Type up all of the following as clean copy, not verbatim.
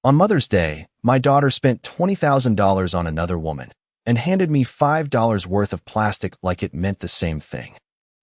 On Mother's Day, my daughter spent $20,000 on another woman and handed me $5 worth of plastic like it meant the same thing.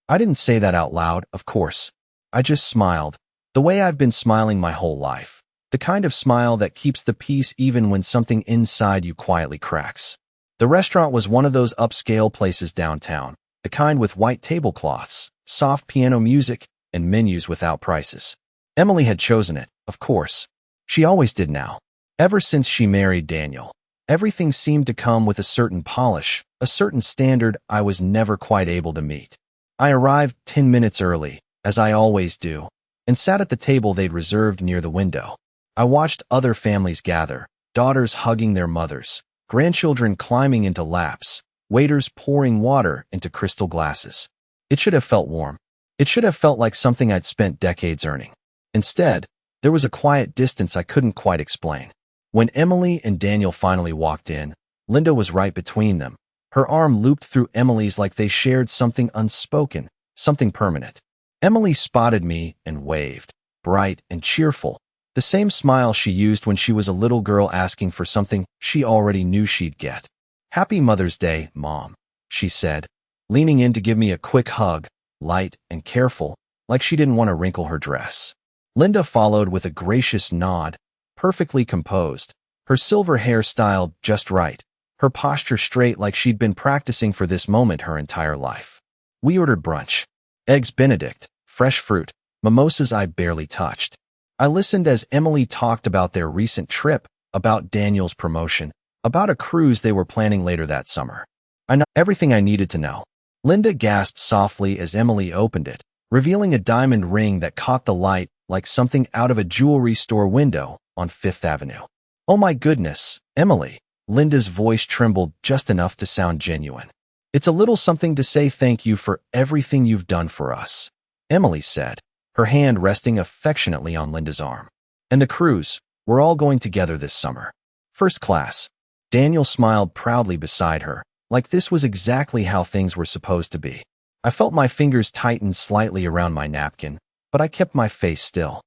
I didn't say that out loud, of course. I just smiled, the way I've been smiling my whole life. The kind of smile that keeps the peace even when something inside you quietly cracks. The restaurant was one of those upscale places downtown, the kind with white tablecloths, soft piano music, and menus without prices. Emily had chosen it, of course. She always did now. Ever since she married Daniel, everything seemed to come with a certain polish, a certain standard I was never quite able to meet. I arrived 10 minutes early, as I always do, and sat at the table they'd reserved near the window. I watched other families gather, daughters hugging their mothers, grandchildren climbing into laps, waiters pouring water into crystal glasses. It should have felt warm. It should have felt like something I'd spent decades earning. Instead, there was a quiet distance I couldn't quite explain. When Emily and Daniel finally walked in, Linda was right between them. Her arm looped through Emily's like they shared something unspoken, something permanent. Emily spotted me and waved, bright and cheerful, the same smile she used when she was a little girl asking for something she already knew she'd get. "Happy Mother's Day, Mom," she said, leaning in to give me a quick hug, light and careful, like she didn't want to wrinkle her dress. Linda followed with a gracious nod, perfectly composed, her silver hair styled just right, her posture straight like she'd been practicing for this moment her entire life. We ordered brunch. Eggs Benedict, fresh fruit, mimosas I barely touched. I listened as Emily talked about their recent trip, about Daniel's promotion, about a cruise they were planning later that summer. I know everything I needed to know. Linda gasped softly as Emily opened it, revealing a diamond ring that caught the light like something out of a jewelry store window on Fifth Avenue. "Oh my goodness, Emily." Linda's voice trembled just enough to sound genuine. "It's a little something to say thank you for everything you've done for us," Emily said, her hand resting affectionately on Linda's arm. "And the cruise, we're all going together this summer. First class." Daniel smiled proudly beside her, like this was exactly how things were supposed to be. I felt my fingers tighten slightly around my napkin, but I kept my face still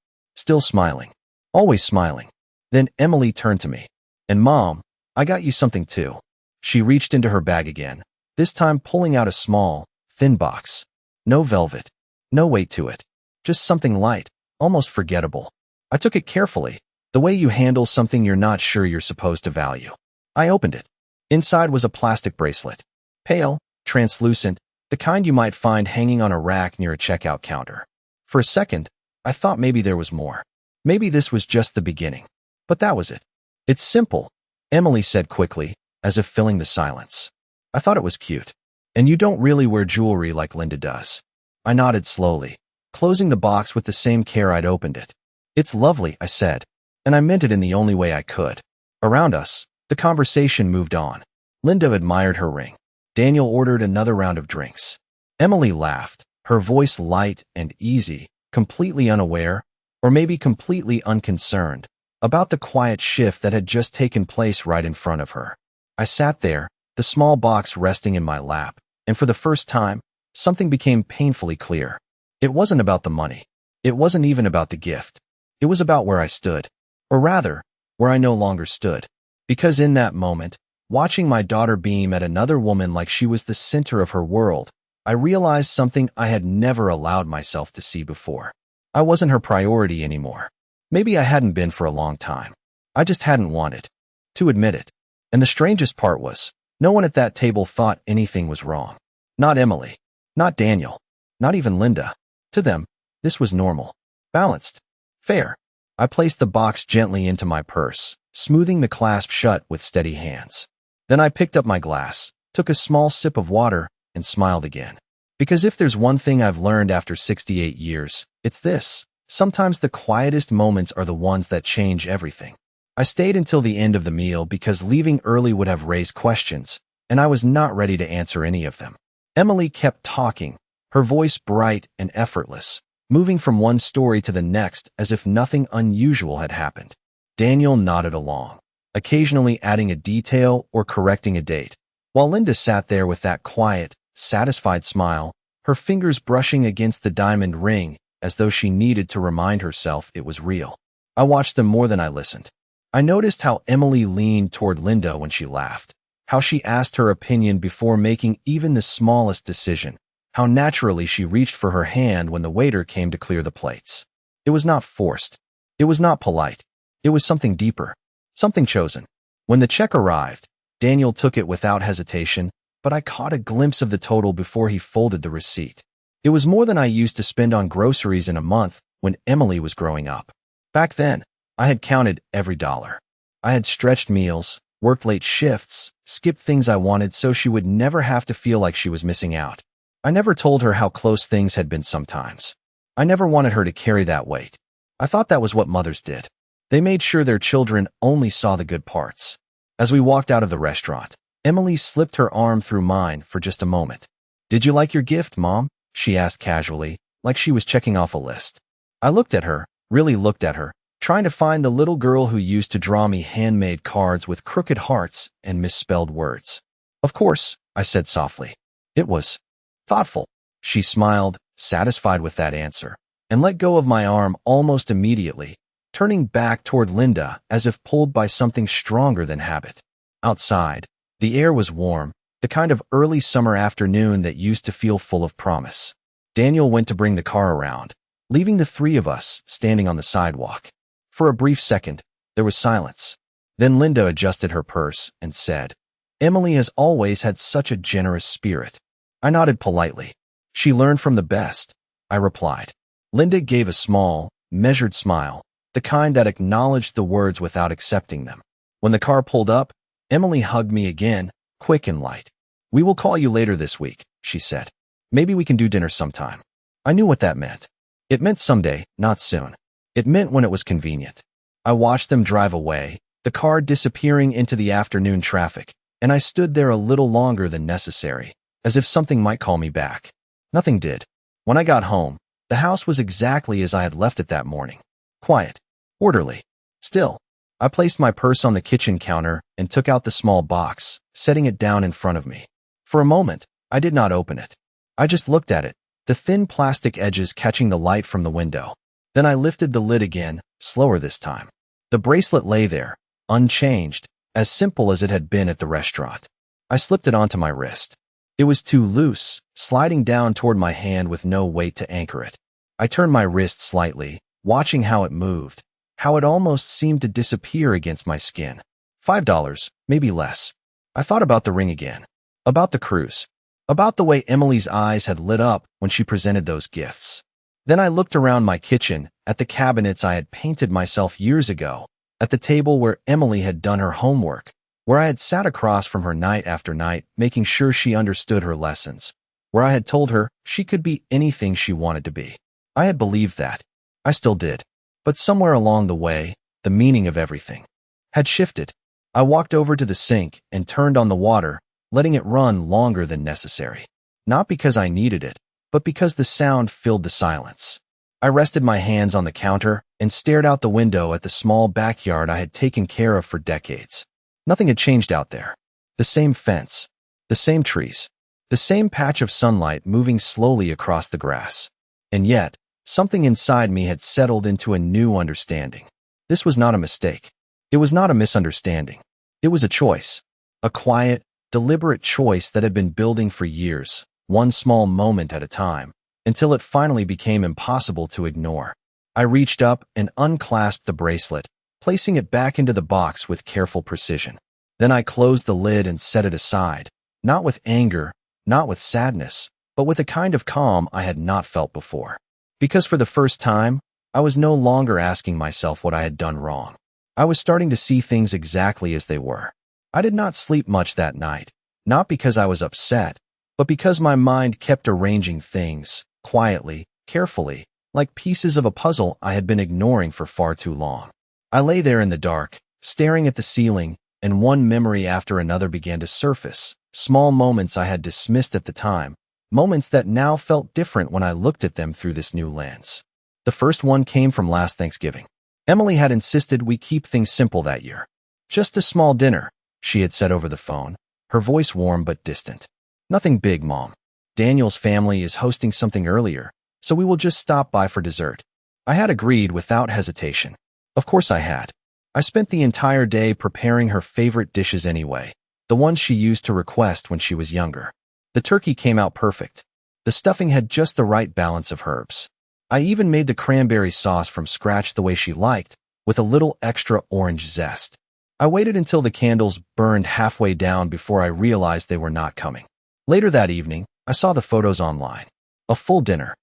smiling, always smiling. Then Emily turned to me. "And Mom, I got you something too." She reached into her bag again, this time pulling out a small, thin box. No velvet, no weight to it, just something light, almost forgettable. I took it carefully, the way you handle something you're not sure you're supposed to value. I opened it. Inside was a plastic bracelet, pale, translucent, the kind you might find hanging on a rack near a checkout counter. For a second, I thought maybe there was more. Maybe this was just the beginning. But that was it. "It's simple," Emily said quickly, as if filling the silence. I thought it was cute. "And you don't really wear jewelry like Linda does." I nodded slowly, closing the box with the same care I'd opened it. "It's lovely," I said, and I meant it in the only way I could. Around us, the conversation moved on. Linda admired her ring. Daniel ordered another round of drinks. Emily laughed, her voice light and easy, completely unaware, or maybe completely unconcerned, about the quiet shift that had just taken place right in front of her. I sat there, the small box resting in my lap, and for the first time, something became painfully clear. It wasn't about the money. It wasn't even about the gift. It was about where I stood. Or rather, where I no longer stood. Because in that moment, watching my daughter beam at another woman like she was the center of her world, I realized something I had never allowed myself to see before. I wasn't her priority anymore. Maybe I hadn't been for a long time. I just hadn't wanted to admit it. And the strangest part was, no one at that table thought anything was wrong. Not Emily. Not Daniel. Not even Linda. To them, this was normal. Balanced. Fair. I placed the box gently into my purse, smoothing the clasp shut with steady hands. Then I picked up my glass, took a small sip of water, and smiled again. Because if there's one thing I've learned after 68 years, it's this. Sometimes the quietest moments are the ones that change everything. I stayed until the end of the meal because leaving early would have raised questions, and I was not ready to answer any of them. Emily kept talking, her voice bright and effortless, moving from one story to the next as if nothing unusual had happened. Daniel nodded along, occasionally adding a detail or correcting a date, while Linda sat there with that quiet, satisfied smile, her fingers brushing against the diamond ring as though she needed to remind herself it was real. I watched them more than I listened. I noticed how Emily leaned toward Linda when she laughed, how she asked her opinion before making even the smallest decision, how naturally she reached for her hand when the waiter came to clear the plates. It was not forced. It was not polite. It was something deeper, something chosen. When the check arrived, Daniel took it without hesitation, but I caught a glimpse of the total before he folded the receipt. It was more than I used to spend on groceries in a month when Emily was growing up. Back then, I had counted every dollar. I had stretched meals, worked late shifts, skipped things I wanted so she would never have to feel like she was missing out. I never told her how close things had been sometimes. I never wanted her to carry that weight. I thought that was what mothers did. They made sure their children only saw the good parts. As we walked out of the restaurant, Emily slipped her arm through mine for just a moment. "Did you like your gift, Mom?" she asked casually, like she was checking off a list. I looked at her, really looked at her, trying to find the little girl who used to draw me handmade cards with crooked hearts and misspelled words. "Of course," I said softly. "It was thoughtful." She smiled, satisfied with that answer, and let go of my arm almost immediately, turning back toward Linda as if pulled by something stronger than habit. Outside, the air was warm, the kind of early summer afternoon that used to feel full of promise. Daniel went to bring the car around, leaving the three of us standing on the sidewalk. For a brief second, there was silence. Then Linda adjusted her purse and said, "Emily has always had such a generous spirit." I nodded politely. "She learned from the best," I replied. Linda gave a small, measured smile, the kind that acknowledged the words without accepting them. When the car pulled up, Emily hugged me again, quick and light. "We will call you later this week," she said. "Maybe we can do dinner sometime." I knew what that meant. It meant someday, not soon. It meant when it was convenient. I watched them drive away, the car disappearing into the afternoon traffic, and I stood there a little longer than necessary, as if something might call me back. Nothing did. When I got home, the house was exactly as I had left it that morning. Quiet. Orderly. Still. I placed my purse on the kitchen counter and took out the small box, setting it down in front of me. For a moment, I did not open it. I just looked at it, the thin plastic edges catching the light from the window. Then I lifted the lid again, slower this time. The bracelet lay there, unchanged, as simple as it had been at the restaurant. I slipped it onto my wrist. It was too loose, sliding down toward my hand with no weight to anchor it. I turned my wrist slightly, watching how it moved, how it almost seemed to disappear against my skin. $5, maybe less. I thought about the ring again, about the cruise, about the way Emily's eyes had lit up when she presented those gifts. Then I looked around my kitchen, at the cabinets I had painted myself years ago, at the table where Emily had done her homework, where I had sat across from her night after night, making sure she understood her lessons, where I had told her she could be anything she wanted to be. I had believed that. I still did. But somewhere along the way, the meaning of everything had shifted. I walked over to the sink and turned on the water, letting it run longer than necessary. Not because I needed it, but because the sound filled the silence. I rested my hands on the counter and stared out the window at the small backyard I had taken care of for decades. Nothing had changed out there. The same fence, the same trees, the same patch of sunlight moving slowly across the grass. And yet, something inside me had settled into a new understanding. This was not a mistake. It was not a misunderstanding. It was a choice. A quiet, deliberate choice that had been building for years, one small moment at a time, until it finally became impossible to ignore. I reached up and unclasped the bracelet, placing it back into the box with careful precision. Then I closed the lid and set it aside, not with anger, not with sadness, but with a kind of calm I had not felt before. Because for the first time, I was no longer asking myself what I had done wrong. I was starting to see things exactly as they were. I did not sleep much that night, not because I was upset, but because my mind kept arranging things, quietly, carefully, like pieces of a puzzle I had been ignoring for far too long. I lay there in the dark, staring at the ceiling, and one memory after another began to surface, small moments I had dismissed at the time, moments that now felt different when I looked at them through this new lens. The first one came from last Thanksgiving. Emily had insisted we keep things simple that year. "Just a small dinner," she had said over the phone, her voice warm but distant. "Nothing big, Mom. Daniel's family is hosting something earlier, so we will just stop by for dessert." I had agreed without hesitation. Of course I had. I spent the entire day preparing her favorite dishes anyway, the ones she used to request when she was younger. The turkey came out perfect. The stuffing had just the right balance of herbs. I even made the cranberry sauce from scratch the way she liked, with a little extra orange zest. I waited until the candles burned halfway down before I realized they were not coming. Later that evening, I saw the photos online. A full dinner.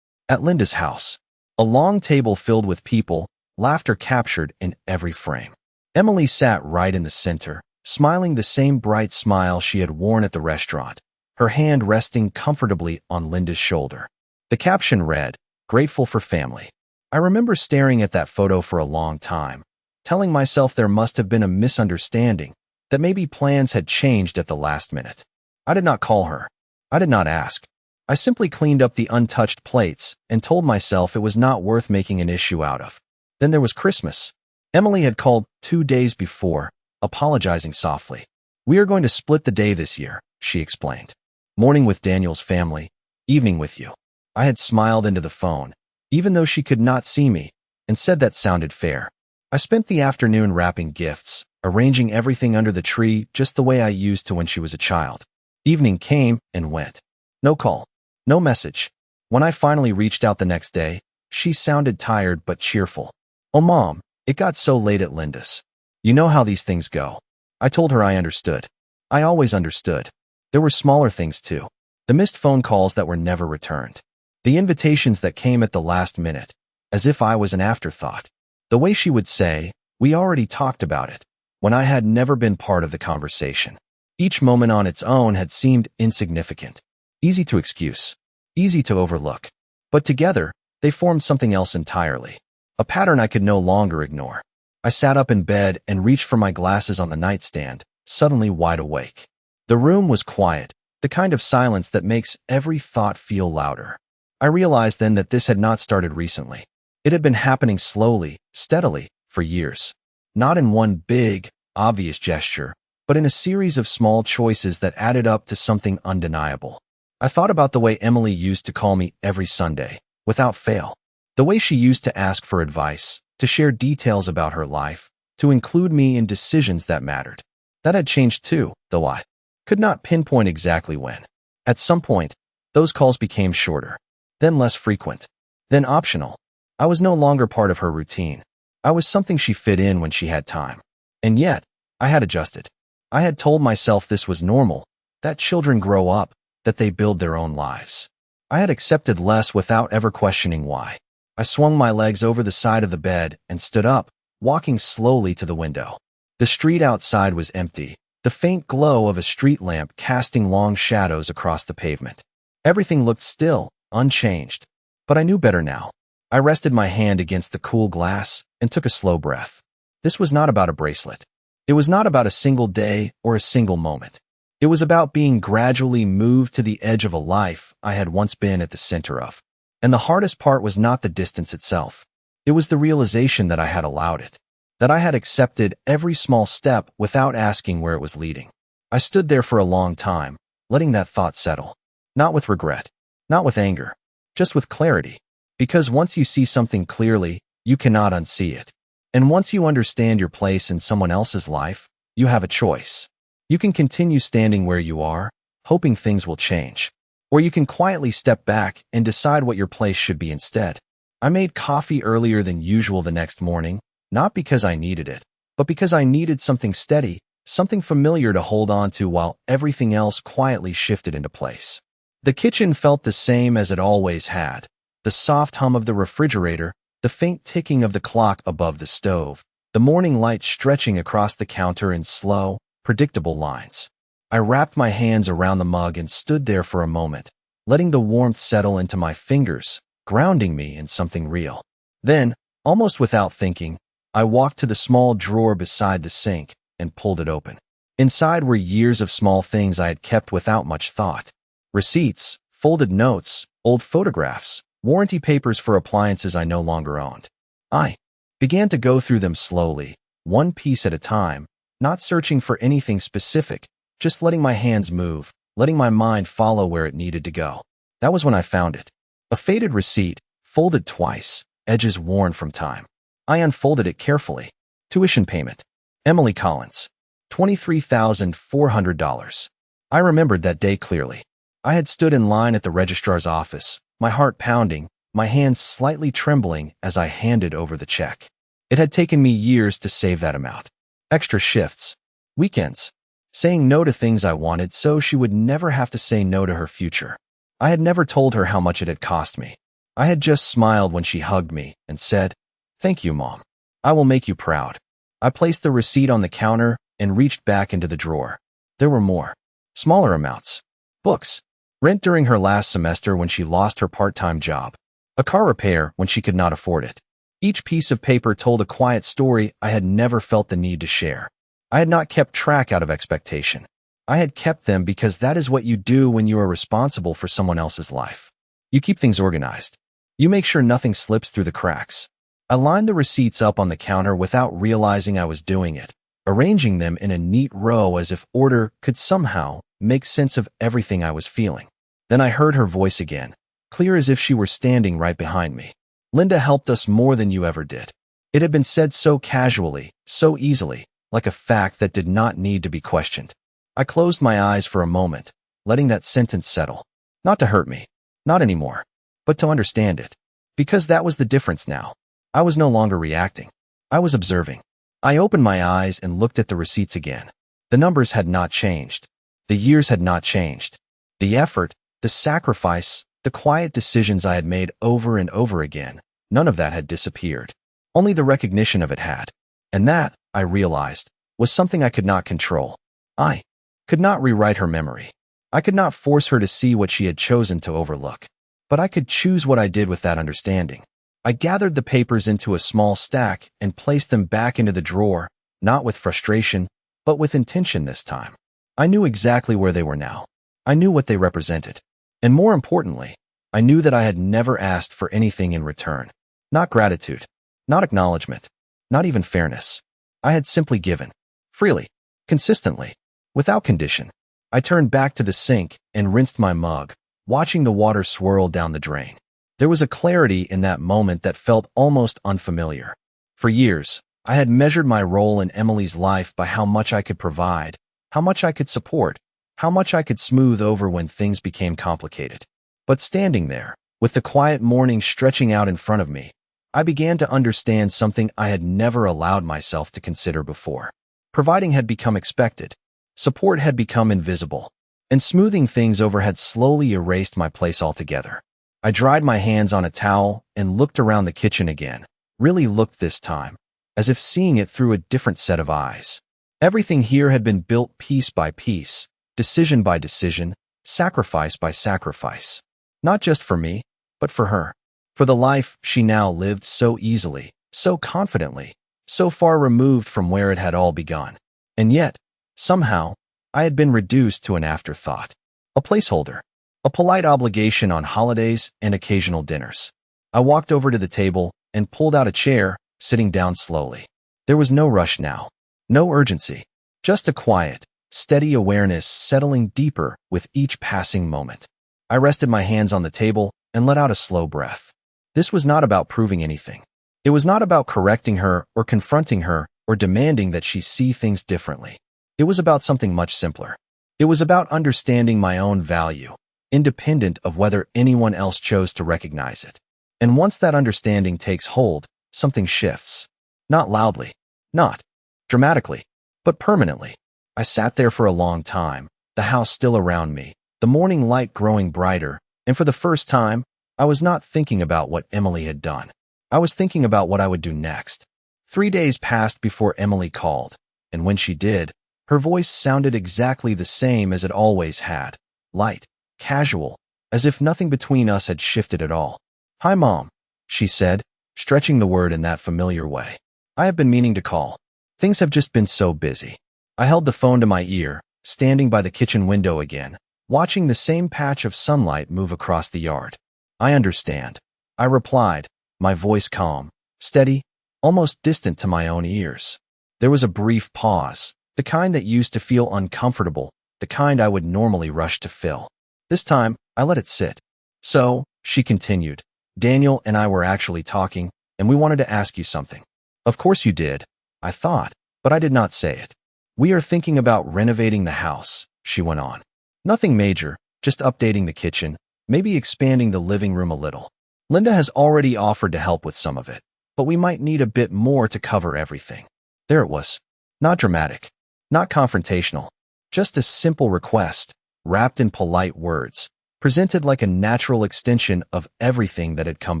At Linda's house. A long table filled with people, laughter captured in every frame. Emily sat right in the center, smiling the same bright smile she had worn at the restaurant, her hand resting comfortably on Linda's shoulder. The caption read, "Grateful for family." I remember staring at that photo for a long time, telling myself there must have been a misunderstanding, that maybe plans had changed at the last minute. I did not call her. I did not ask. I simply cleaned up the untouched plates and told myself it was not worth making an issue out of. Then there was Christmas. Emily had called 2 days before, apologizing softly. "We are going to split the day this year," she explained. "Morning with Daniel's family, evening with you." I had smiled into the phone, even though she could not see me, and said that sounded fair. I spent the afternoon wrapping gifts, arranging everything under the tree just the way I used to when she was a child. Evening came and went. No call. No message. When I finally reached out the next day, she sounded tired but cheerful. "Oh, Mom, it got so late at Linda's. You know how these things go." I told her I understood. I always understood. There were smaller things too. The missed phone calls that were never returned. The invitations that came at the last minute, as if I was an afterthought. The way she would say, "We already talked about it," when I had never been part of the conversation. Each moment on its own had seemed insignificant. Easy to excuse. Easy to overlook. But together, they formed something else entirely. A pattern I could no longer ignore. I sat up in bed and reached for my glasses on the nightstand, suddenly wide awake. The room was quiet, the kind of silence that makes every thought feel louder. I realized then that this had not started recently. It had been happening slowly, steadily, for years. Not in one big, obvious gesture, but in a series of small choices that added up to something undeniable. I thought about the way Emily used to call me every Sunday, without fail. The way she used to ask for advice, to share details about her life, to include me in decisions that mattered. That had changed too, though I could not pinpoint exactly when. At some point, those calls became shorter, then less frequent, then optional. I was no longer part of her routine. I was something she fit in when she had time. And yet, I had adjusted. I had told myself this was normal, that children grow up, that they build their own lives. I had accepted less without ever questioning why. I swung my legs over the side of the bed and stood up, walking slowly to the window. The street outside was empty, the faint glow of a street lamp casting long shadows across the pavement. Everything looked still, unchanged. But I knew better now. I rested my hand against the cool glass and took a slow breath. This was not about a bracelet. It was not about a single day or a single moment. It was about being gradually moved to the edge of a life I had once been at the center of. And the hardest part was not the distance itself. It was the realization that I had allowed it, that I had accepted every small step without asking where it was leading. I stood there for a long time, letting that thought settle. Not with regret, not with anger, just with clarity. Because once you see something clearly, you cannot unsee it. And once you understand your place in someone else's life, you have a choice. You can continue standing where you are, hoping things will change. Or you can quietly step back and decide what your place should be instead. I made coffee earlier than usual the next morning, not because I needed it, but because I needed something steady, something familiar to hold on to while everything else quietly shifted into place. The kitchen felt the same as it always had. The soft hum of the refrigerator, the faint ticking of the clock above the stove, the morning light stretching across the counter in slow, predictable lines. I wrapped my hands around the mug and stood there for a moment, letting the warmth settle into my fingers, grounding me in something real. Then, almost without thinking, I walked to the small drawer beside the sink and pulled it open. Inside were years of small things I had kept without much thought. Receipts, folded notes, old photographs, warranty papers for appliances I no longer owned. I began to go through them slowly, one piece at a time, not searching for anything specific, just letting my hands move, letting my mind follow where it needed to go. That was when I found it. A faded receipt, folded twice, edges worn from time. I unfolded it carefully. Tuition payment. Emily Collins. $23,400. I remembered that day clearly. I had stood in line at the registrar's office, my heart pounding, my hands slightly trembling as I handed over the check. It had taken me years to save that amount. Extra shifts, weekends, saying no to things I wanted so she would never have to say no to her future. I had never told her how much it had cost me. I had just smiled when she hugged me and said, "Thank you, Mom. I will make you proud." I placed the receipt on the counter and reached back into the drawer. There were more. Smaller amounts. Books. Rent during her last semester when she lost her part-time job. A car repair when she could not afford it. Each piece of paper told a quiet story I had never felt the need to share. I had not kept track out of expectation. I had kept them because that is what you do when you are responsible for someone else's life. You keep things organized. You make sure nothing slips through the cracks. I lined the receipts up on the counter without realizing I was doing it, arranging them in a neat row as if order could somehow make sense of everything I was feeling. Then I heard her voice again, clear as if she were standing right behind me. "Linda helped us more than you ever did." It had been said so casually, so easily, like a fact that did not need to be questioned. I closed my eyes for a moment, letting that sentence settle. Not to hurt me, not anymore, but to understand it. Because that was the difference now. I was no longer reacting. I was observing. I opened my eyes and looked at the receipts again. The numbers had not changed. The years had not changed. The effort, the sacrifice, the quiet decisions I had made over and over again, none of that had disappeared. Only the recognition of it had. And that, I realized, was something I could not control. I could not rewrite her memory. I could not force her to see what she had chosen to overlook. But I could choose what I did with that understanding. I gathered the papers into a small stack and placed them back into the drawer, not with frustration, but with intention this time. I knew exactly where they were now. I knew what they represented. And more importantly, I knew that I had never asked for anything in return. Not gratitude, not acknowledgement, not even fairness. I had simply given. Freely, consistently, without condition. I turned back to the sink and rinsed my mug, watching the water swirl down the drain. There was a clarity in that moment that felt almost unfamiliar. For years, I had measured my role in Emily's life by how much I could provide, how much I could support, how much I could smooth over when things became complicated. But standing there, with the quiet morning stretching out in front of me, I began to understand something I had never allowed myself to consider before. Providing had become expected. Support had become invisible. And smoothing things over had slowly erased my place altogether. I dried my hands on a towel and looked around the kitchen again, really looked this time, as if seeing it through a different set of eyes. Everything here had been built piece by piece, decision by decision, sacrifice by sacrifice. Not just for me, but for her. For the life she now lived so easily, so confidently, so far removed from where it had all begun. And yet, somehow, I had been reduced to an afterthought. A placeholder. A polite obligation on holidays and occasional dinners. I walked over to the table and pulled out a chair, sitting down slowly. There was no rush now. No urgency. Just a quiet, steady awareness settling deeper with each passing moment. I rested my hands on the table and let out a slow breath. This was not about proving anything. It was not about correcting her or confronting her or demanding that she see things differently. It was about something much simpler. It was about understanding my own value, independent of whether anyone else chose to recognize it. And once that understanding takes hold, something shifts. Not loudly, not dramatically, but permanently. I sat there for a long time, the house still around me, the morning light growing brighter, and for the first time, I was not thinking about what Emily had done. I was thinking about what I would do next. 3 days passed before Emily called, and when she did, her voice sounded exactly the same as it always had, light, casual, as if nothing between us had shifted at all. "Hi, Mom," she said, stretching the word in that familiar way. "I have been meaning to call. Things have just been so busy." I held the phone to my ear, standing by the kitchen window again, watching the same patch of sunlight move across the yard. "I understand," I replied, my voice calm, steady, almost distant to my own ears. There was a brief pause, the kind that used to feel uncomfortable, the kind I would normally rush to fill. This time, I let it sit. "So," she continued, "Daniel and I were actually talking, and we wanted to ask you something." "Of course you did," I thought, but I did not say it. We are thinking about renovating the house, she went on. Nothing major, just updating the kitchen, maybe expanding the living room a little. Linda has already offered to help with some of it, but we might need a bit more to cover everything. There it was. Not dramatic, not confrontational, just a simple request, wrapped in polite words, presented like a natural extension of everything that had come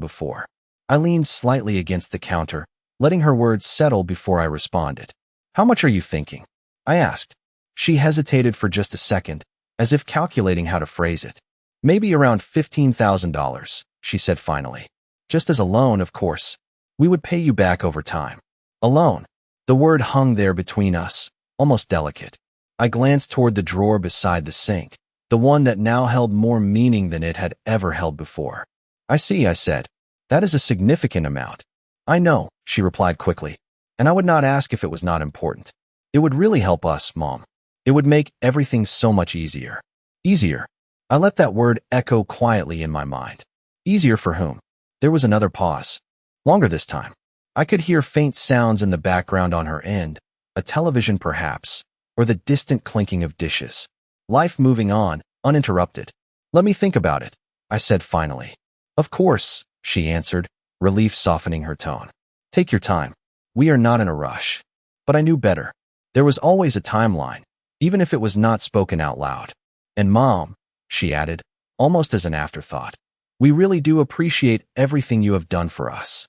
before. I leaned slightly against the counter, letting her words settle before I responded. How much are you thinking? I asked. She hesitated for just a second, as if calculating how to phrase it. Maybe around $15,000, she said finally. Just as a loan, of course. We would pay you back over time. A loan. The word hung there between us, almost delicate. I glanced toward the drawer beside the sink, the one that now held more meaning than it had ever held before. I see, I said. That is a significant amount. I know, she replied quickly, and I would not ask if it was not important. It would really help us, Mom. It would make everything so much easier. Easier. I let that word echo quietly in my mind. Easier for whom? There was another pause. Longer this time. I could hear faint sounds in the background on her end, a television perhaps, or the distant clinking of dishes. Life moving on, uninterrupted. Let me think about it, I said finally. Of course, she answered, relief softening her tone. Take your time. We are not in a rush. But I knew better. There was always a timeline, even if it was not spoken out loud. And Mom, she added, almost as an afterthought, we really do appreciate everything you have done for us.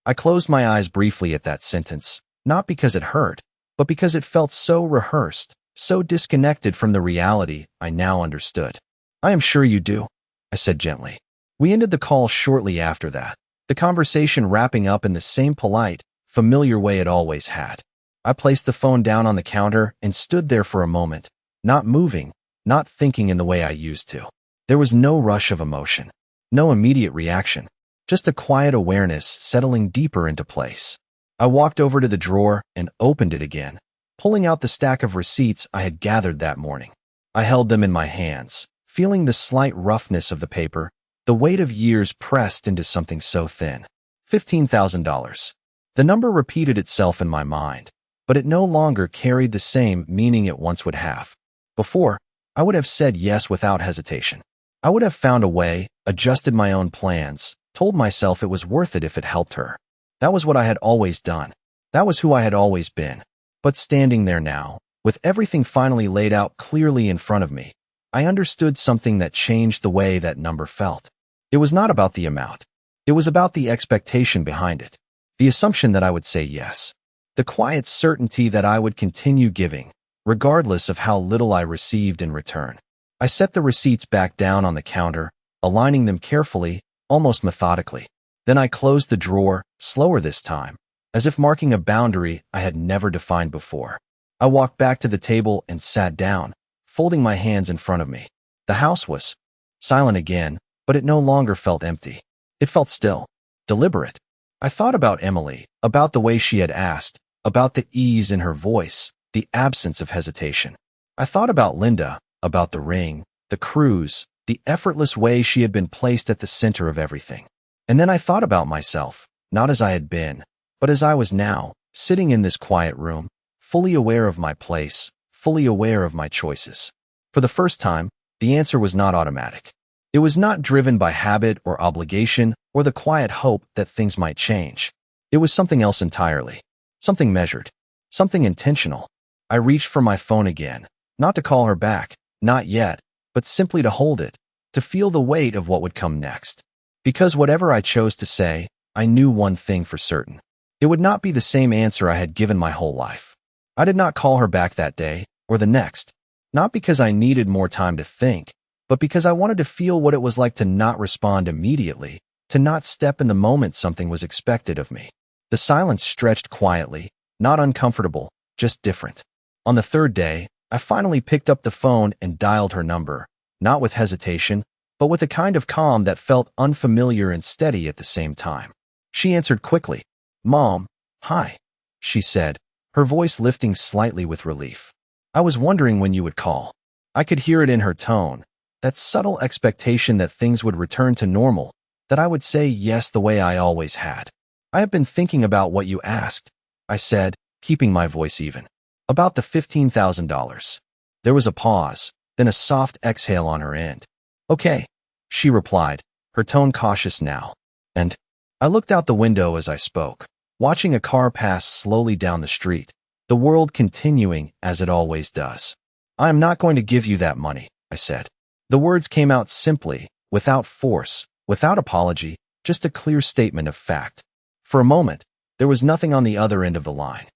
I closed my eyes briefly at that sentence, not because it hurt, but because it felt so rehearsed, so disconnected from the reality I now understood. I am sure you do, I said gently. We ended the call shortly after that, the conversation wrapping up in the same polite, familiar way it always had. I placed the phone down on the counter and stood there for a moment, not moving, not thinking in the way I used to. There was no rush of emotion, no immediate reaction, just a quiet awareness settling deeper into place. I walked over to the drawer and opened it again, pulling out the stack of receipts I had gathered that morning. I held them in my hands, feeling the slight roughness of the paper, the weight of years pressed into something so thin. $15,000. The number repeated itself in my mind, but it no longer carried the same meaning it once would have. Before, I would have said yes without hesitation. I would have found a way, adjusted my own plans, told myself it was worth it if it helped her. That was what I had always done. That was who I had always been. But standing there now, with everything finally laid out clearly in front of me, I understood something that changed the way that number felt. It was not about the amount. It was about the expectation behind it. The assumption that I would say yes. The quiet certainty that I would continue giving, regardless of how little I received in return. I set the receipts back down on the counter, aligning them carefully, almost methodically. Then I closed the drawer, slower this time, as if marking a boundary I had never defined before. I walked back to the table and sat down, folding my hands in front of me. The house was silent again, but it no longer felt empty. It felt still, deliberate. I thought about Emily, about the way she had asked, about the ease in her voice, the absence of hesitation. I thought about Linda, about the ring, the cruise, the effortless way she had been placed at the center of everything. And then I thought about myself, not as I had been, but as I was now, sitting in this quiet room, fully aware of my place, fully aware of my choices. For the first time, the answer was not automatic. It was not driven by habit or obligation or the quiet hope that things might change. It was something else entirely, something measured, something intentional. I reached for my phone again, not to call her back, not yet, but simply to hold it, to feel the weight of what would come next. Because whatever I chose to say, I knew one thing for certain. It would not be the same answer I had given my whole life. I did not call her back that day, or the next, not because I needed more time to think, but because I wanted to feel what it was like to not respond immediately, to not step in the moment something was expected of me. The silence stretched quietly, not uncomfortable, just different. On the third day, I finally picked up the phone and dialed her number, not with hesitation, but with a kind of calm that felt unfamiliar and steady at the same time. She answered quickly. "Mom, hi," she said, her voice lifting slightly with relief. "I was wondering when you would call." I could hear it in her tone, that subtle expectation that things would return to normal, that I would say yes the way I always had. "I have been thinking about what you asked," I said, keeping my voice even. About the $15,000. There was a pause, then a soft exhale on her end. Okay, she replied, her tone cautious now. And I looked out the window as I spoke, watching a car pass slowly down the street, the world continuing as it always does. I am not going to give you that money, I said. The words came out simply, without force, without apology, just a clear statement of fact. For a moment, there was nothing on the other end of the line.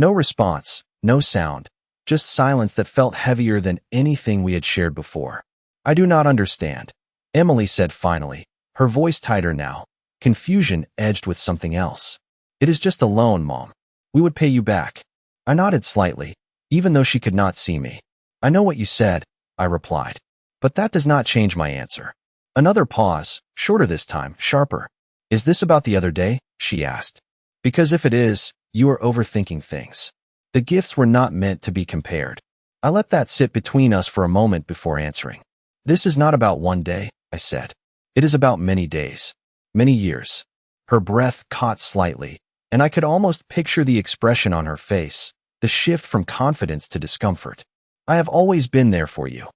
No response, no sound, just silence that felt heavier than anything we had shared before. I do not understand, Emily said finally, her voice tighter now, confusion edged with something else. It is just a loan, Mom. We would pay you back. I nodded slightly, even though she could not see me. I know what you said, I replied. But that does not change my answer. Another pause, shorter this time, sharper. Is this about the other day? She asked. Because if it is, you are overthinking things. The gifts were not meant to be compared. I let that sit between us for a moment before answering. This is not about one day, I said. It is about many days, many years. Her breath caught slightly, and I could almost picture the expression on her face, the shift from confidence to discomfort. I have always been there for you.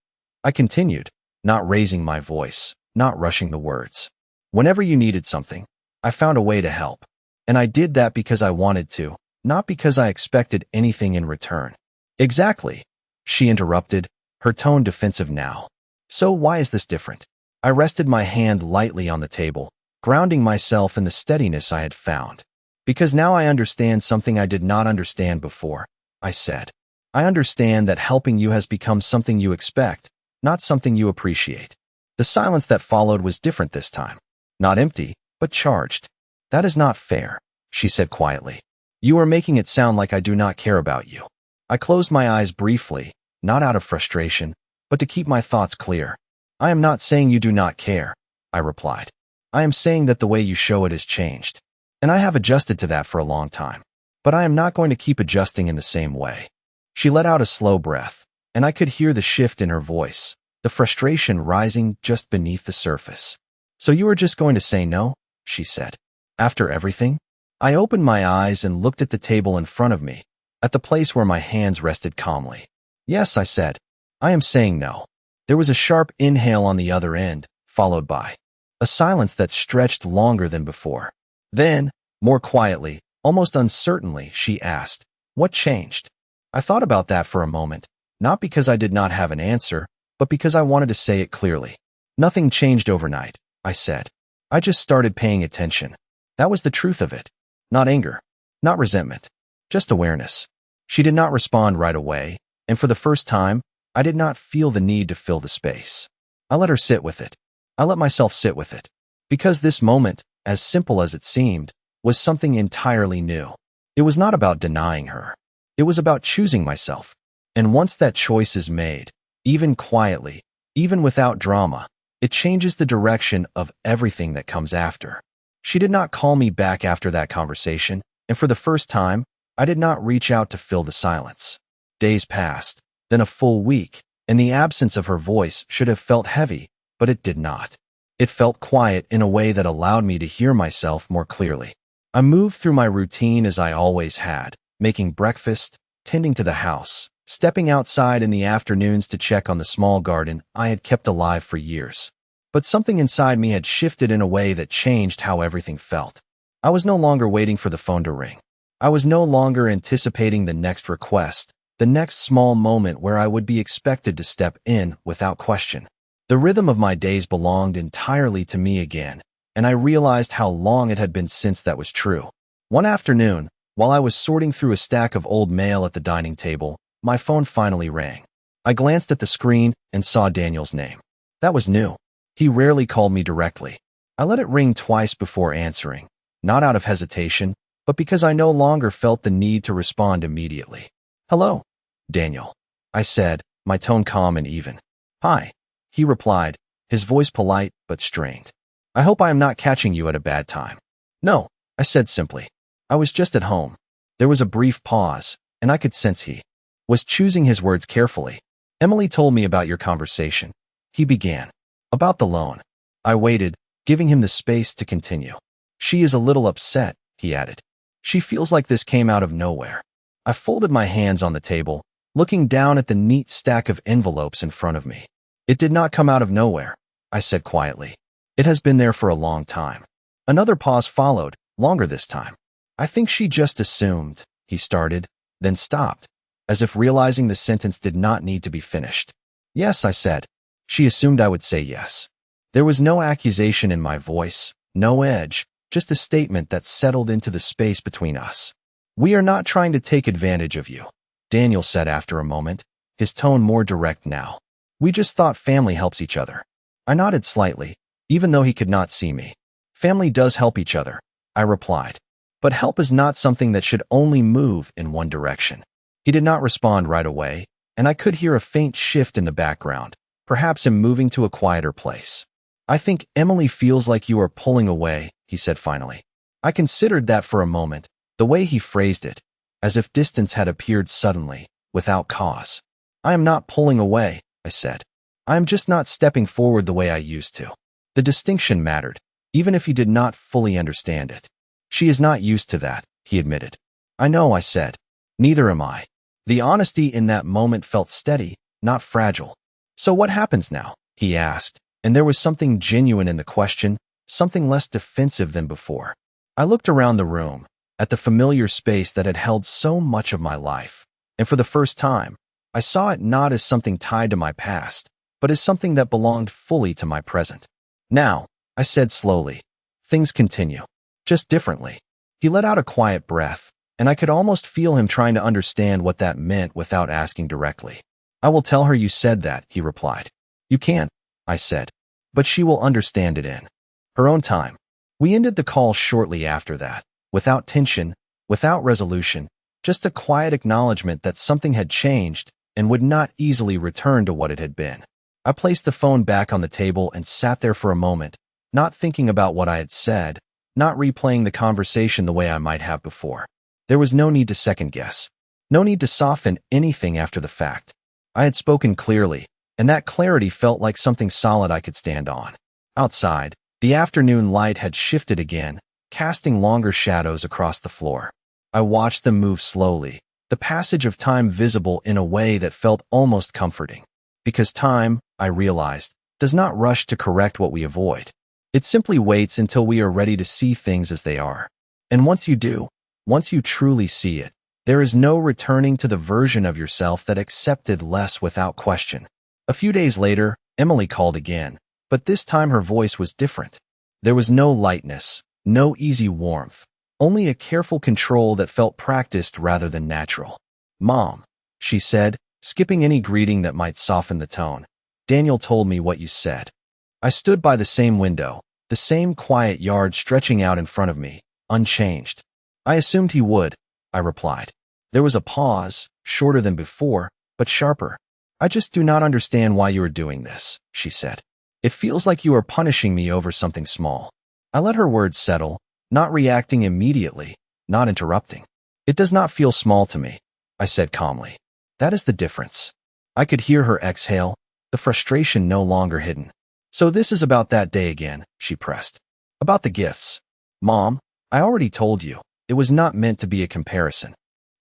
I continued, not raising my voice, not rushing the words. Whenever you needed something, I found a way to help. And I did that because I wanted to, not because I expected anything in return. Exactly, she interrupted, her tone defensive now. So why is this different? I rested my hand lightly on the table, grounding myself in the steadiness I had found. Because now I understand something I did not understand before, I said. I understand that helping you has become something you expect, not something you appreciate. The silence that followed was different this time. Not empty, but charged. That is not fair, she said quietly. You are making it sound like I do not care about you. I closed my eyes briefly, not out of frustration, but to keep my thoughts clear. I am not saying you do not care, I replied. I am saying that the way you show it has changed. And I have adjusted to that for a long time. But I am not going to keep adjusting in the same way. She let out a slow breath, and I could hear the shift in her voice, the frustration rising just beneath the surface. So you are just going to say no? She said. After everything? I opened my eyes and looked at the table in front of me, at the place where my hands rested calmly. Yes, I said. I am saying no. There was a sharp inhale on the other end, followed by a silence that stretched longer than before. Then, more quietly, almost uncertainly, she asked, what changed? I thought about that for a moment, not because I did not have an answer, but because I wanted to say it clearly. Nothing changed overnight, I said. I just started paying attention. That was the truth of it. Not anger, not resentment, just awareness. She did not respond right away, and for the first time, I did not feel the need to fill the space. I let her sit with it. I let myself sit with it. Because this moment, as simple as it seemed, was something entirely new. It was not about denying her. It was about choosing myself. And once that choice is made, even quietly, even without drama, it changes the direction of everything that comes after. She did not call me back after that conversation, and for the first time, I did not reach out to fill the silence. Days passed, then a full week, and the absence of her voice should have felt heavy, but it did not. It felt quiet in a way that allowed me to hear myself more clearly. I moved through my routine as I always had, making breakfast, tending to the house, stepping outside in the afternoons to check on the small garden I had kept alive for years. But something inside me had shifted in a way that changed how everything felt. I was no longer waiting for the phone to ring. I was no longer anticipating the next request, the next small moment where I would be expected to step in without question. The rhythm of my days belonged entirely to me again, and I realized how long it had been since that was true. One afternoon, while I was sorting through a stack of old mail at the dining table, my phone finally rang. I glanced at the screen and saw Daniel's name. That was new. He rarely called me directly. I let it ring twice before answering, not out of hesitation, but because I no longer felt the need to respond immediately. Hello, Daniel, I said, my tone calm and even. Hi, he replied, his voice polite but strained. I hope I am not catching you at a bad time. No, I said simply. I was just at home. There was a brief pause, and I could sense he was choosing his words carefully. Emily told me about your conversation. He began. About the loan. I waited, giving him the space to continue. She is a little upset, he added. She feels like this came out of nowhere. I folded my hands on the table, looking down at the neat stack of envelopes in front of me. It did not come out of nowhere, I said quietly. It has been there for a long time. Another pause followed, longer this time. I think she just assumed, he started, then stopped, as if realizing the sentence did not need to be finished. Yes, I said. She assumed I would say yes. There was no accusation in my voice, no edge, just a statement that settled into the space between us. We are not trying to take advantage of you, Daniel said after a moment, his tone more direct now. We just thought family helps each other. I nodded slightly, even though he could not see me. Family does help each other, I replied. But help is not something that should only move in one direction. He did not respond right away, and I could hear a faint shift in the background, perhaps him moving to a quieter place. I think Emily feels like you are pulling away, he said finally. I considered that for a moment, the way he phrased it, as if distance had appeared suddenly, without cause. I am not pulling away, I said. I am just not stepping forward the way I used to. The distinction mattered, even if he did not fully understand it. She is not used to that, he admitted. I know, I said. Neither am I. The honesty in that moment felt steady, not fragile. So what happens now? He asked, and there was something genuine in the question, something less defensive than before. I looked around the room, at the familiar space that had held so much of my life, and for the first time, I saw it not as something tied to my past, but as something that belonged fully to my present. Now, I said slowly, things continue, just differently. He let out a quiet breath, and I could almost feel him trying to understand what that meant without asking directly. I will tell her you said that, he replied. You can't, I said, but she will understand it in her own time. We ended the call shortly after that, without tension, without resolution, just a quiet acknowledgement that something had changed and would not easily return to what it had been. I placed the phone back on the table and sat there for a moment, not thinking about what I had said, not replaying the conversation the way I might have before. There was no need to second-guess, no need to soften anything after the fact. I had spoken clearly, and that clarity felt like something solid I could stand on. Outside, the afternoon light had shifted again, casting longer shadows across the floor. I watched them move slowly, the passage of time visible in a way that felt almost comforting. Because time, I realized, does not rush to correct what we avoid. It simply waits until we are ready to see things as they are. And once you do, once you truly see it, there is no returning to the version of yourself that accepted less without question. A few days later, Emily called again, but this time her voice was different. There was no lightness, no easy warmth, only a careful control that felt practiced rather than natural. Mom, she said, skipping any greeting that might soften the tone. Daniel told me what you said. I stood by the same window, the same quiet yard stretching out in front of me, unchanged. I assumed he would, I replied. There was a pause, shorter than before, but sharper. I just do not understand why you are doing this, she said. It feels like you are punishing me over something small. I let her words settle, not reacting immediately, not interrupting. It does not feel small to me, I said calmly. That is the difference. I could hear her exhale, the frustration no longer hidden. So this is about that day again, she pressed. About the gifts. Mom, I already told you, it was not meant to be a comparison.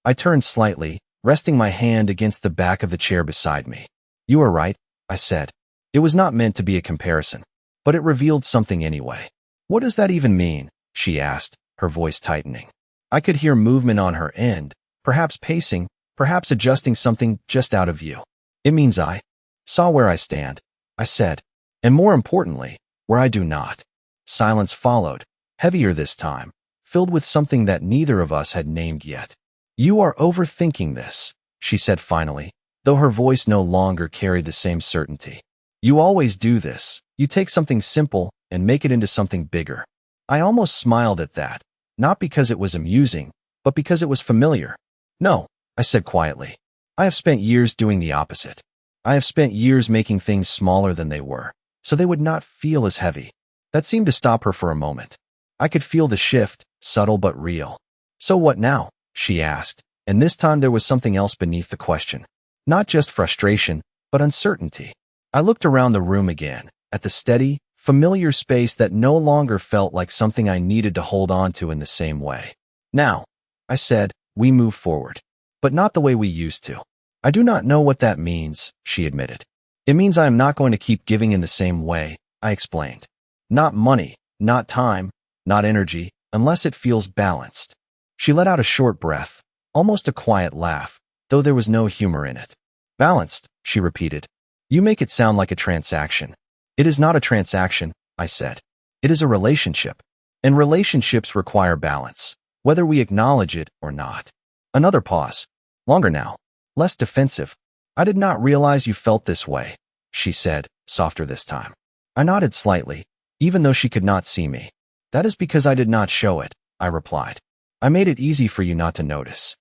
I turned slightly, resting my hand against the back of the chair beside me. You are right, I said. It was not meant to be a comparison, but it revealed something anyway. What does that even mean? She asked, her voice tightening. I could hear movement on her end, perhaps pacing, perhaps adjusting something just out of view. It means I saw where I stand, I said, and more importantly, where I do not. Silence followed, heavier this time, filled with something that neither of us had named yet. You are overthinking this, she said finally, though her voice no longer carried the same certainty. You always do this. You take something simple and make it into something bigger. I almost smiled at that, not because it was amusing, but because it was familiar. No, I said quietly. I have spent years doing the opposite. I have spent years making things smaller than they were, so they would not feel as heavy. That seemed to stop her for a moment. I could feel the shift, subtle but real. So what now? She asked, and this time there was something else beneath the question. Not just frustration, but uncertainty. I looked around the room again, at the steady, familiar space that no longer felt like something I needed to hold on to in the same way. Now, I said, we move forward. but not the way we used to. I do not know what that means, she admitted. It means I am not going to keep giving in the same way, I explained. Not money, not time, not energy, unless it feels balanced. She let out a short breath, almost a quiet laugh, though there was no humor in it. Balanced, she repeated. You make it sound like a transaction. It is not a transaction, I said. It is a relationship. And relationships require balance, whether we acknowledge it or not. Another pause. Longer now. Less defensive. I did not realize you felt this way, she said, softer this time. I nodded slightly, even though she could not see me. That is because I did not show it, I replied. I made it easy for you not to notice.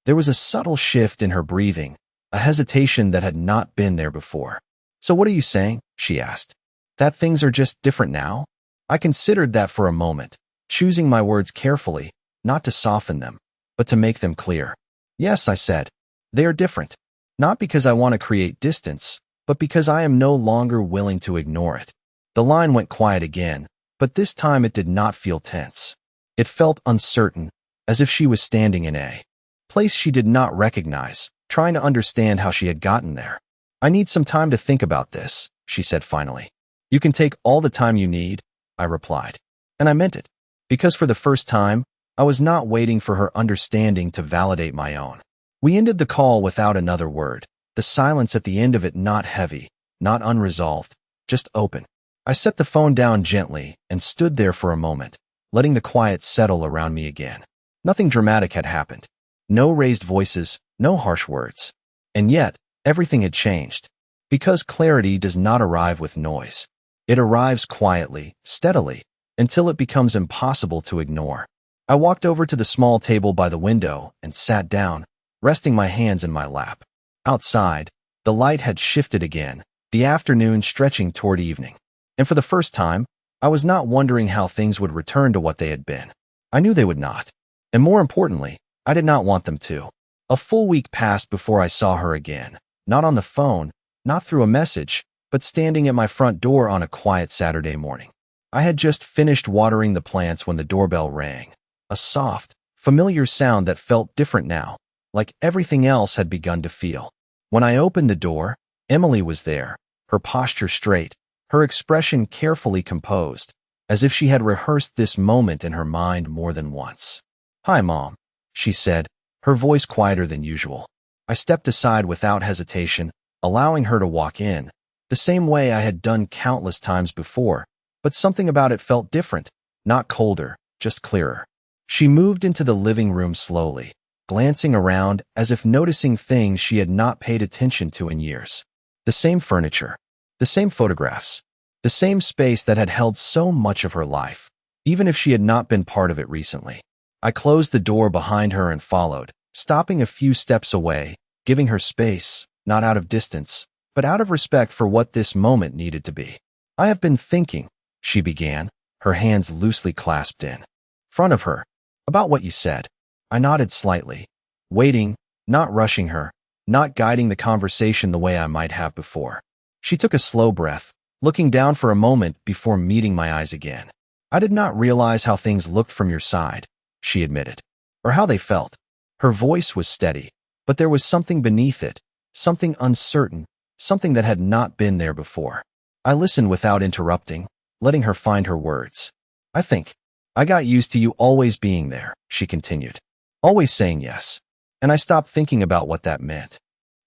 There was a subtle shift in her breathing, a hesitation that had not been there before. So what are you saying? She asked. That things are just different now? I considered that for a moment, choosing my words carefully, not to soften them, but to make them clear. Yes, I said. They are different. Not because I want to create distance, but because I am no longer willing to ignore it. The line went quiet again, but this time it did not feel tense. It felt uncertain, as if she was standing in a place she did not recognize, trying to understand how she had gotten there. I need some time to think about this, she said finally. You can take all the time you need, I replied. And I meant it, because for the first time, I was not waiting for her understanding to validate my own. We ended the call without another word, the silence at the end of it not heavy, not unresolved, just open. I set the phone down gently and stood there for a moment, letting the quiet settle around me again. Nothing dramatic had happened. No raised voices, no harsh words. And yet, everything had changed. Because clarity does not arrive with noise. It arrives quietly, steadily, until it becomes impossible to ignore. I walked over to the small table by the window and sat down, resting my hands in my lap. Outside, the light had shifted again, the afternoon stretching toward evening. And for the first time, I was not wondering how things would return to what they had been. I knew they would not. And more importantly, I did not want them to. A full week passed before I saw her again, not on the phone, not through a message, but standing at my front door on a quiet Saturday morning. I had just finished watering the plants when the doorbell rang. A soft, familiar sound that felt different now, like everything else had begun to feel. When I opened the door, Emily was there, her posture straight, her expression carefully composed, as if she had rehearsed this moment in her mind more than once. Hi, Mom, she said, her voice quieter than usual. I stepped aside without hesitation, allowing her to walk in, the same way I had done countless times before, but something about it felt different, not colder, just clearer. She moved into the living room slowly, glancing around as if noticing things she had not paid attention to in years. The same furniture, the same photographs, the same space that had held so much of her life, even if she had not been part of it recently. I closed the door behind her and followed, stopping a few steps away, giving her space, not out of distance, but out of respect for what this moment needed to be. I have been thinking, she began, her hands loosely clasped in front of her, about what you said. I nodded slightly, waiting, not rushing her, not guiding the conversation the way I might have before. She took a slow breath, looking down for a moment before meeting my eyes again. I did not realize how things looked from your side, she admitted, or how they felt. Her voice was steady, but there was something beneath it, something uncertain, something that had not been there before. I listened without interrupting, letting her find her words. I got used to you always being there, she continued, always saying yes, and I stopped thinking about what that meant.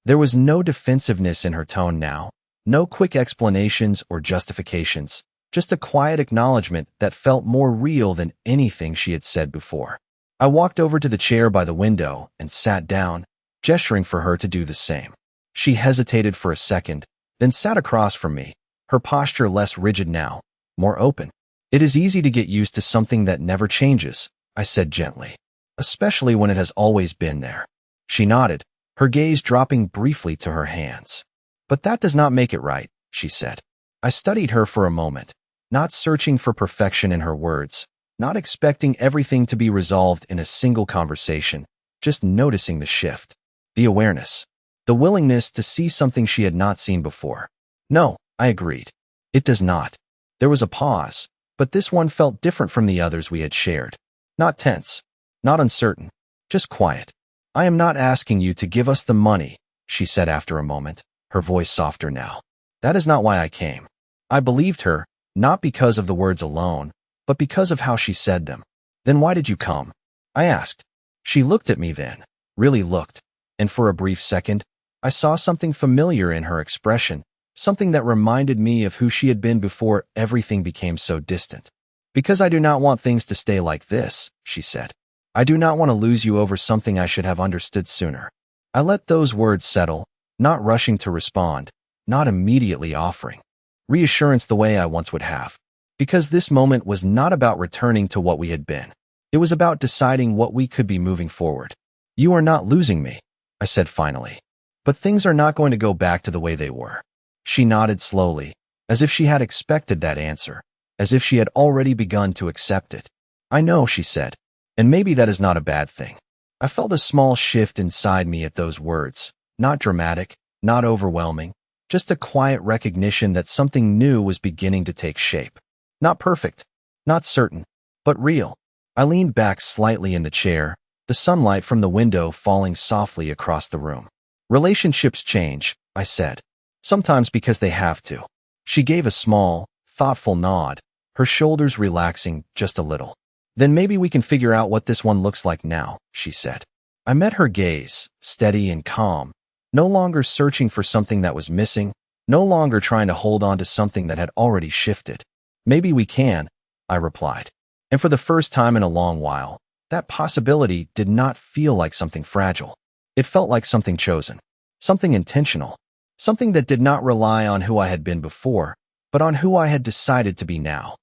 There was no defensiveness in her tone now, no quick explanations or justifications, just a quiet acknowledgement that felt more real than anything she had said before. I walked over to the chair by the window and sat down, gesturing for her to do the same. She hesitated for a second, then sat across from me, her posture less rigid now, more open. It is easy to get used to something that never changes, I said gently, especially when it has always been there. She nodded, her gaze dropping briefly to her hands. But that does not make it right, she said. I studied her for a moment, not searching for perfection in her words, not expecting everything to be resolved in a single conversation, just noticing the shift, the awareness, the willingness to see something she had not seen before. No, I agreed. It does not. There was a pause, but this one felt different from the others we had shared. Not tense, not uncertain, just quiet. I am not asking you to give us the money, she said after a moment, her voice softer now. That is not why I came. I believed her, not because of the words alone, but because of how she said them. Then why did you come? I asked. She looked at me then, really looked, and for a brief second, I saw something familiar in her expression, something that reminded me of who she had been before everything became so distant. Because I do not want things to stay like this, she said. I do not want to lose you over something I should have understood sooner. I let those words settle, not rushing to respond, not immediately offering reassurance the way I once would have. Because this moment was not about returning to what we had been. It was about deciding what we could be moving forward. You are not losing me, I said finally. But things are not going to go back to the way they were. She nodded slowly, as if she had expected that answer, as if she had already begun to accept it. I know, she said, and maybe that is not a bad thing. I felt a small shift inside me at those words, not dramatic, not overwhelming, just a quiet recognition that something new was beginning to take shape. Not perfect, not certain, but real. I leaned back slightly in the chair, the sunlight from the window falling softly across the room. Relationships change, I said. Sometimes because they have to. She gave a small, thoughtful nod, her shoulders relaxing just a little. Then maybe we can figure out what this one looks like now, she said. I met her gaze, steady and calm, no longer searching for something that was missing, no longer trying to hold on to something that had already shifted. Maybe we can, I replied. And for the first time in a long while, that possibility did not feel like something fragile. It felt like something chosen, something intentional, something that did not rely on who I had been before, but on who I had decided to be now.